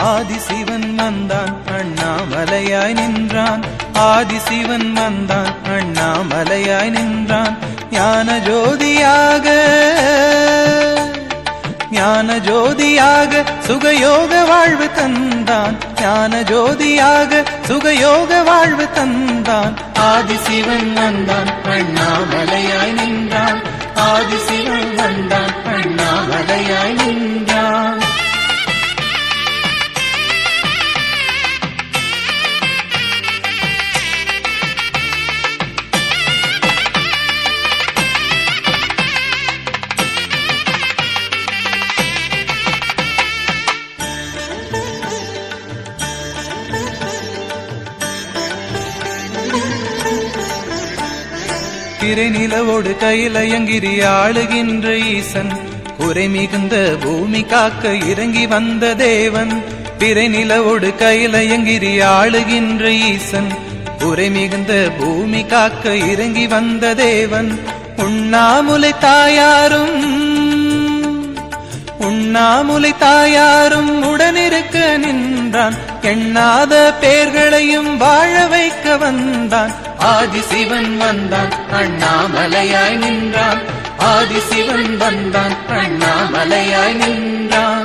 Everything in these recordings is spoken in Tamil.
ஆதிசிவன் வந்தான் அண்ணாமலையாய் நின்றான். ஆதிசிவன் வந்தான் அண்ணாமலையாய் நின்றான். ஞான ஜோதியாக ஞான ஜோதியாக சுகயோக வாழ்வு தந்தான். ஞான ஜோதியாக சுகயோக வாழ்வு தந்தான். ஆதிசிவன் வந்தான் அண்ணாமலையாய் நின்றான். ஆதிசிவன் வந்தான் அண்ணாமலையாய் நின்றான். திரைநிலவோடு கையிலயங்கிரி ஆளுகின்ற ஈசன். குறை மிகுந்த பூமி காக்க இறங்கி வந்த தேவன். திரைநிலவோடு கையிலயங்கிரி ஆளுகின்ற ஈசன். குறை மிகுந்த பூமி காக்க இறங்கி வந்த தேவன். உண்ணாமுலை தாயாரும் உண்ணாமுலை தாயாரும் உடனிருக்க நின்றான். எண்ணாத பேர்களையும் வாழ வைக்க வந்தான். ஆதிசிவன் வந்தான் அண்ணாமலையாய் நின்றான். ஆதிசிவன் வந்தான் அண்ணாமலையாய் நின்றான்.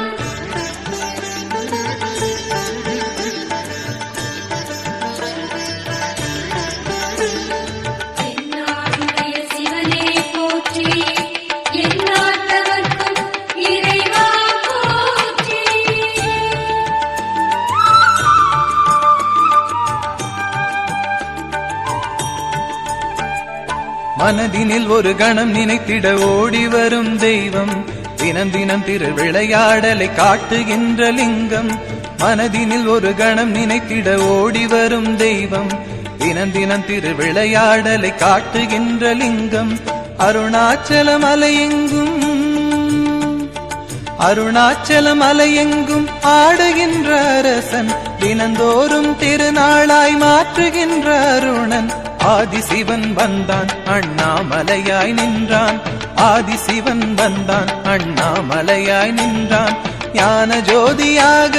மனதினில் ஒரு கணம் நினைத்திட ஓடி வரும் தெய்வம். தினம் தினம் திருவிளையாடலை காட்டுகின்ற லிங்கம். மனதினில் ஒரு கணம் நினைத்திட ஓடி வரும் தெய்வம். தினம் தினம் திருவிளையாடலை காட்டுகின்ற லிங்கம். அருணாச்சல மலையெங்கும் அருணாச்சல மலையெங்கும் ஆடுகின்ற அரசன். தினந்தோறும் திருநாளாய் மாற்றுகின்ற அருணன். ஆதிசிவன் வந்தான் அண்ணாமலையாய் நின்றான். ஆதிசிவன் வந்தான் அண்ணாமலையாய் நின்றான். ஞான ஜோதியாக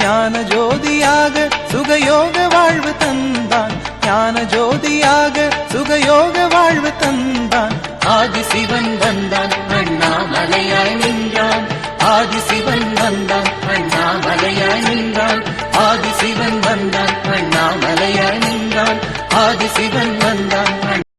ஞான ஜோதியாக சுகயோக வாழ்வு தந்தான். ஞான ஜோதியாக சுகயோக வாழ்வு தந்தான். ஆதிசிவன் வந்தான் அண்ணாமலையாய் நின்றான். ஆதிசிவன் வந்தான் அண்ணாமலையாய் நின்றான். ஆதிசிவன் வந்தான் அண்ணாமலையாய் நின்றான். ஆதிசிவன்